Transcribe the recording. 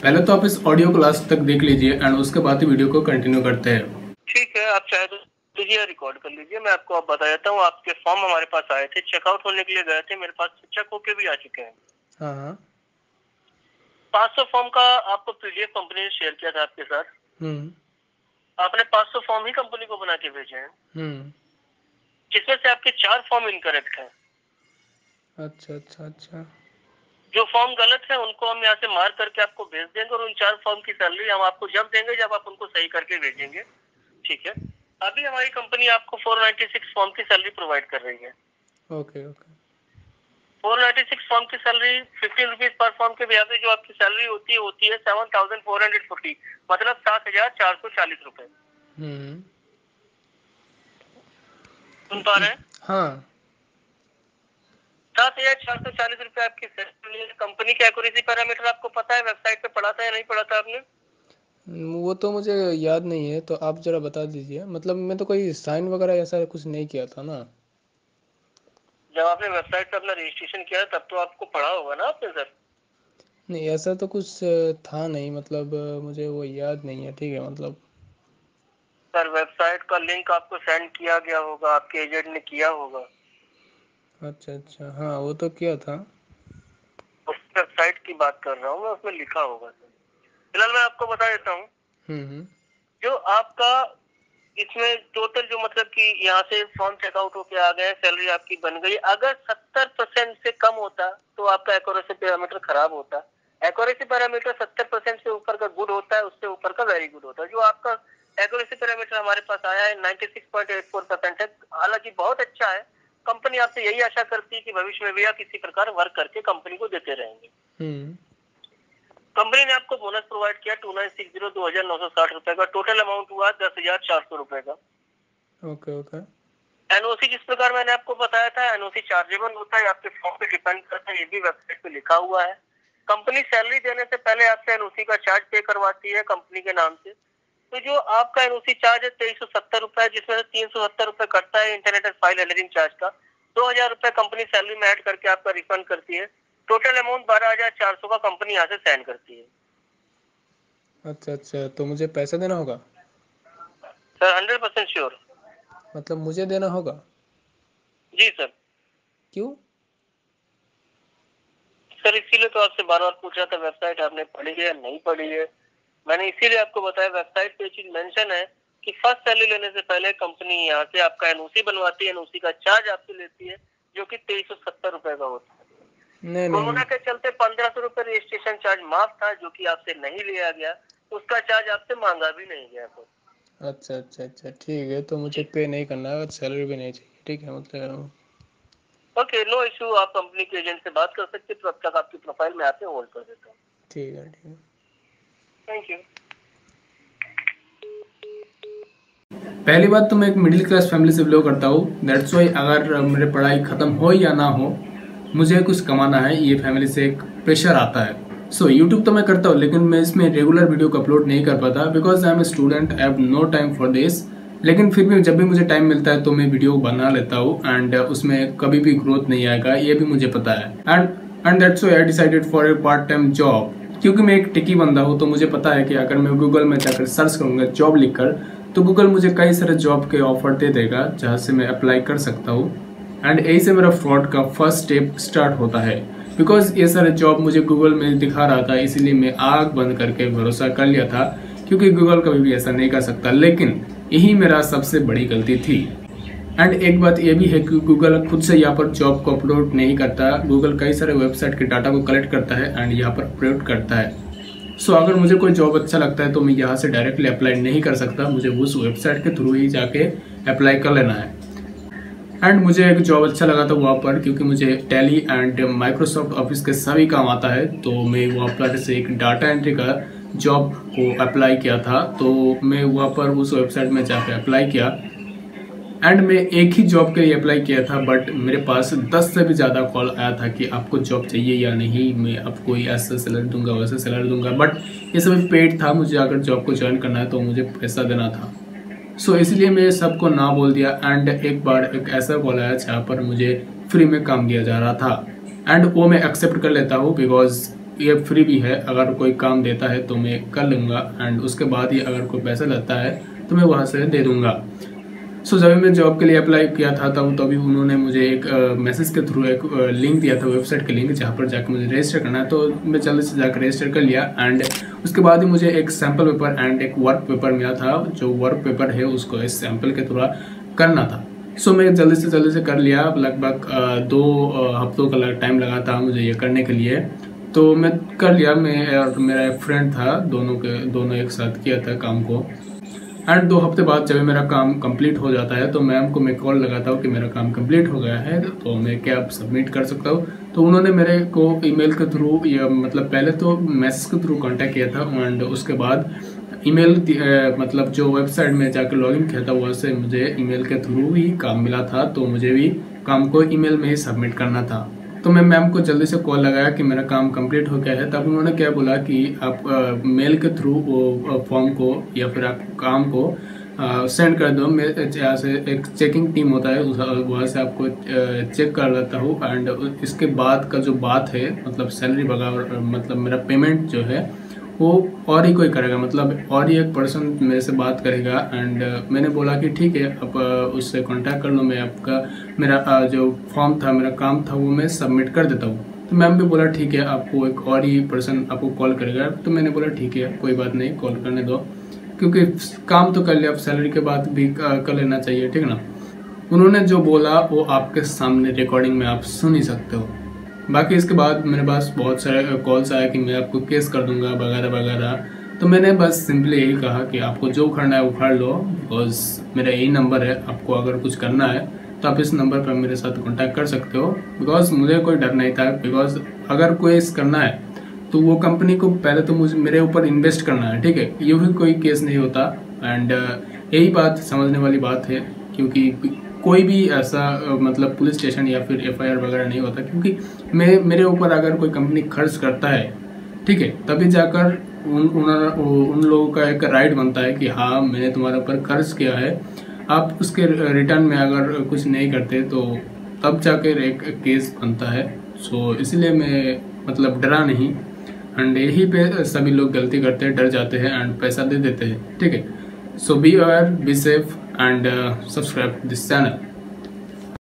पहले तो आप इस ऑडियो को लास्ट तक देख लीजिए एंड उसके बाद ही वीडियो को कंटिन्यू करते हैं। ठीक है, आप चाहे तो लीजिए, रिकॉर्ड कर लीजिए। मैं आपको अब बता देता हूँ, आपके फॉर्म हमारे पास आए थे, चेकआउट होने के लिए गए थे, मेरे पास चेक होके भी आ चुके हैं। हाँ 500 फॉर्म का आपको पीडीएफ कंपनी ने शेयर किया था आपके साथ। आपने 500 फॉर्म ही कंपनी को बना के भेजे हैं, जिसमें से आपके 4 फॉर्म इनकरेक्ट हैं। अच्छा। जो फॉर्म गलत है उनको हम यहाँ से मार्क करके आपको भेज देंगे और उन 4 फॉर्म की सैलरी हम आपको जब देंगे जब आप उनको सही करके भेजेंगे। ठीक है, अभी हमारी कंपनी आपको 496 फॉर्म की सैलरी प्रोवाइड कर रही है। ओके 496 फॉर्म की सैलरी 15 रुपीज पर फॉर्म के ब्याज जो आपकी सैलरी होती है 7440, मतलब 7440 रुपए। सुन पा रहे हैं? हाँ 7440 रुपए आपकी सैलरी। कंपनी के एक्यूरेसी पैरामीटर आपको पता है, वेबसाइट पे पढ़ा था या नहीं पढ़ा था आपने? वो तो मुझे याद नहीं है, तो आप जरा बता दीजिए। मतलब मैं तो कोई साइन वगैरह ऐसा कुछ नहीं किया था ना। जब आपने वेबसाइट पे अपना रजिस्ट्रेशन किया तब तो आपको पढ़ा होगा ना आपने सर? नहीं ऐसा तो कुछ था नहीं, मतलब मुझे वो याद नहीं है। ठीक है, मतलब सर वेबसाइट का लिंक आपको सेंड किया गया होगा, आपके एजेंट ने किया होगा। अच्छा हाँ वो तो किया था। उस वेबसाइट की बात कर रहा हूँ मैं, उसमें लिखा होगा सर। फिलहाल मैं आपको बता देता हूँ, जो आपका इसमें टोटल जो मतलब कि यहाँ से फॉर्म चेकआउट होके आ गए, सैलरी आपकी बन गई। अगर 70% से कम होता तो आपका एक्यूरेसी पैरामीटर खराब होता। एक्यूरेसी पैरामीटर 70% से ऊपर का गुड होता है, उससे ऊपर का वेरी गुड होता है। जो आपका एक्यूरेसी पैरामीटर हमारे पास आया है 96.84% है, हालांकि बहुत अच्छा है। कंपनी आपसे यही आशा करती है कि भविष्य में भी आप इसी प्रकार वर्क करके कंपनी को देते रहेंगे। कंपनी ने आपको बोनस प्रोवाइड किया 2960 2960 रुपए का। टोटल अमाउंट हुआ 10,400 रुपए का। ओके एनओसी जिस प्रकार मैंने आपको बताया था, एनओसी चार्जेबल होता है, आपके फॉर्म पे डिपेंड करता है, ये भी वेबसाइट पे लिखा हुआ है। कंपनी सैलरी देने से पहले आपसे एनओसी का चार्ज पे करवाती है कंपनी के नाम से। तो जो आपका एनओसी चार्ज है 2370 रुपए, जिसमें से 370 रुपए कटता है internet and file editing charge का। 2000 रुपए कंपनी सैलरी में ऐड करके आपका रिफंड करती है। टोटल अमाउंट 12,400 का कंपनी यहाँ से सेंड करती है। अच्छा, तो मुझे पैसा देना होगा? Sir 100% sure. मतलब मुझे देना होगा? जी सर। क्यों? सर इसीलिए तो आपसे बार बार पूछ रहा था, वेबसाइट आपने पढ़ी है या नहीं पढ़ी है। मैंने इसीलिए आपको बताया, वेबसाइट पे चीज मेंशन है कि फर्स्ट सैलरी लेने से पहले कंपनी यहाँ से आपका एनओसी बनवाती है, एनओसी का चार्ज आपसे लेती है, जो कि 2370 रुपए का होता है। नहीं कोरोना के चलते 1500 रुपए रजिस्ट्रेशन चार्ज माफ था, जो कि आपसे नहीं लिया गया। उसका चार्ज आपसे मांगा भी नहीं गया। अच्छा ठीक है, तो मुझे पे नहीं करना है, सैलरी भी नहीं चाहिए। ठीक है, मतलब ओके, नो इशू। आप कंपनी के एजेंट से बात कर सकते, तो अब तक आपकी प्रोफाइल में आके होल्ड कर देता हूँ। ठीक है थैंक यू। पहली बात तो मैं एक मिडिल क्लास फैमिली से बिलोंग करता हूँ। दैट्स वाई अगर मेरी पढ़ाई खत्म हो या ना हो, मुझे कुछ कमाना है, ये फैमिली से एक प्रेशर आता है। सो यूट्यूब तो मैं करता हूँ, लेकिन मैं इसमें रेगुलर वीडियो को अपलोड नहीं कर पाता because I am a student, I have no time for this. लेकिन फिर भी जब भी मुझे टाइम मिलता है तो मैं वीडियो बना लेता हूँ एंड उसमें कभी भी ग्रोथ नहीं आएगा, ये भी मुझे पता है। And that's why I decided for a part time job. क्योंकि मैं एक टेकी बंदा हूँ, तो मुझे पता है कि अगर मैं गूगल में जाकर सर्च करूंगा जॉब लिखकर, तो गूगल मुझे कई सारे जॉब के ऑफर दे देगा जहाँ से मैं अप्लाई कर सकता हूँ। एंड यही से मेरा फ्रॉड का फर्स्ट स्टेप स्टार्ट होता है। बिकॉज ये सारे जॉब मुझे गूगल में दिखा रहा था, इसीलिए मैं आग बंद करके भरोसा कर लिया था, क्योंकि गूगल कभी भी ऐसा नहीं कर सकता। लेकिन यही मेरा सबसे बड़ी गलती थी। एंड एक बात ये भी है कि गूगल खुद से यहाँ पर जॉब को अपलोड नहीं करता। गूगल कई सारे वेबसाइट के डाटा को कलेक्ट करता है एंड यहाँ पर अपलोड करता है। सो अगर मुझे कोई जॉब अच्छा लगता है तो मैं यहाँ से डायरेक्टली अप्लाई नहीं कर सकता, मुझे उस वेबसाइट के थ्रू ही जाके अप्लाई कर लेना है। एंड मुझे एक जॉब अच्छा लगा था वहाँ पर, क्योंकि मुझे टैली एंड माइक्रोसॉफ्ट ऑफिस के सभी काम आता है। तो मैं वहाँ पर से एक डाटा एंट्री का जॉब को अप्लाई किया था। तो मैं वहाँ पर उस वेबसाइट में जाकर अप्लाई किया एंड मैं एक ही जॉब के लिए अप्लाई किया था, बट मेरे पास 10 से भी ज़्यादा कॉल आया था कि आपको जॉब चाहिए या नहीं, मैं आपको ऐसा सैलरी दूंगा वैसा सैलरी दूंगा। बट ये सब पेड था, मुझे अगर जॉब को ज्वाइन करना है तो मुझे पैसा देना था। सो इसलिए मैं सबको ना बोल दिया। एंड एक बार एक ऐसा कॉल आया जहाँ पर मुझे फ्री में काम दिया जा रहा था, एंड वो मैं एक्सेप्ट कर लेता हूँ बिकॉज ये फ्री भी है, अगर कोई काम देता है तो मैं कर लूँगा एंड उसके बाद ही अगर कोई पैसा लगता है तो मैं वहाँ से दे दूँगा। सो जब मैं जॉब के लिए अप्लाई किया था तभी उन्होंने मुझे एक मैसेज के थ्रू एक लिंक दिया था, वेबसाइट के लिंक, जहाँ पर जाकर मुझे रजिस्टर करना है। तो मैं जल्दी से जाकर रजिस्टर कर लिया एंड उसके बाद ही मुझे एक सैम्पल पेपर एंड एक वर्क पेपर मिला था। जो वर्क पेपर है उसको इस सैम्पल के थ्रू करना था। सो मैं जल्दी से कर लिया। लगभग 2 हफ्तों का टाइम लगा था मुझे ये करने के लिए। तो मैं कर लिया, मैं और मेरा एक फ्रेंड था, दोनों एक साथ किया था काम को। एंड 2 हफ्ते बाद जब मेरा काम कंप्लीट हो जाता है तो मैम को मैं कॉल लगाता हूँ कि मेरा काम कंप्लीट हो गया है, तो मैं क्या सबमिट कर सकता हूँ। तो उन्होंने मेरे को ईमेल के थ्रू या मतलब पहले तो मैसेज के थ्रू कांटेक्ट किया था एंड उसके बाद ईमेल मतलब जो वेबसाइट में जाकर लॉगिन किया था वहाँ से मुझे ईमेल के थ्रू ही काम मिला था। तो मुझे भी काम को ईमेल में ही सबमिट करना था। तो मैं मैम को जल्दी से कॉल लगाया कि मेरा काम कंप्लीट हो गया है। तब उन्होंने क्या बोला कि आप मेल के थ्रू वो फॉर्म को या फिर आप काम को सेंड कर दो। मैं यहाँ से एक चेकिंग टीम होता है वहाँ से आपको चेक कर लेता हूँ एंड इसके बाद का जो बात है मतलब सैलरी वगैरह मतलब मेरा पेमेंट जो है वो और ही कोई करेगा, मतलब और ही एक पर्सन मेरे से बात करेगा। एंड मैंने बोला कि ठीक है, आप उससे कांटेक्ट कर लो, मैं आपका मेरा जो फॉर्म था, मेरा काम था वो मैं सबमिट कर देता हूँ। तो मैम भी बोला ठीक है, आपको एक और ही पर्सन आपको कॉल करेगा। तो मैंने बोला ठीक है, कोई बात नहीं, कॉल करने दो, क्योंकि काम तो कर लिया, अब सैलरी के बाद भी कर लेना चाहिए, ठीक ना। उन्होंने जो बोला वो आपके सामने रिकॉर्डिंग में आप सुन ही सकते हो। बाकी इसके बाद मेरे पास बहुत सारे कॉल्स आए कि मैं आपको केस कर दूंगा वगैरह वगैरह। तो मैंने बस सिंपली यही कहा कि आपको जो करना है वो कर लो, बिकॉज मेरा यही नंबर है, आपको अगर कुछ करना है तो आप इस नंबर पर मेरे साथ कांटेक्ट कर सकते हो। बिकॉज मुझे कोई डर नहीं था, बिकॉज अगर कोई करना है तो वो कंपनी को पहले तो मेरे ऊपर इन्वेस्ट करना है, ठीक है, ये भी कोई केस नहीं होता। एंड यही बात समझने वाली बात है, क्योंकि कोई भी ऐसा मतलब पुलिस स्टेशन या फिर FIR वगैरह नहीं होता, क्योंकि मेरे ऊपर अगर कोई कंपनी खर्च करता है, ठीक है, तभी जाकर उन लोगों का एक राइट बनता है कि हाँ मैंने तुम्हारे ऊपर खर्च किया है, आप उसके रिटर्न में अगर कुछ नहीं करते तो तब जाकर एक केस बनता है। सो इसलिए मैं मतलब डरा नहीं। एंड यही पे सभी लोग गलती करते हैं, डर जाते हैं एंड पैसा दे देते हैं, ठीक है। So be aware, be safe and subscribe this channel.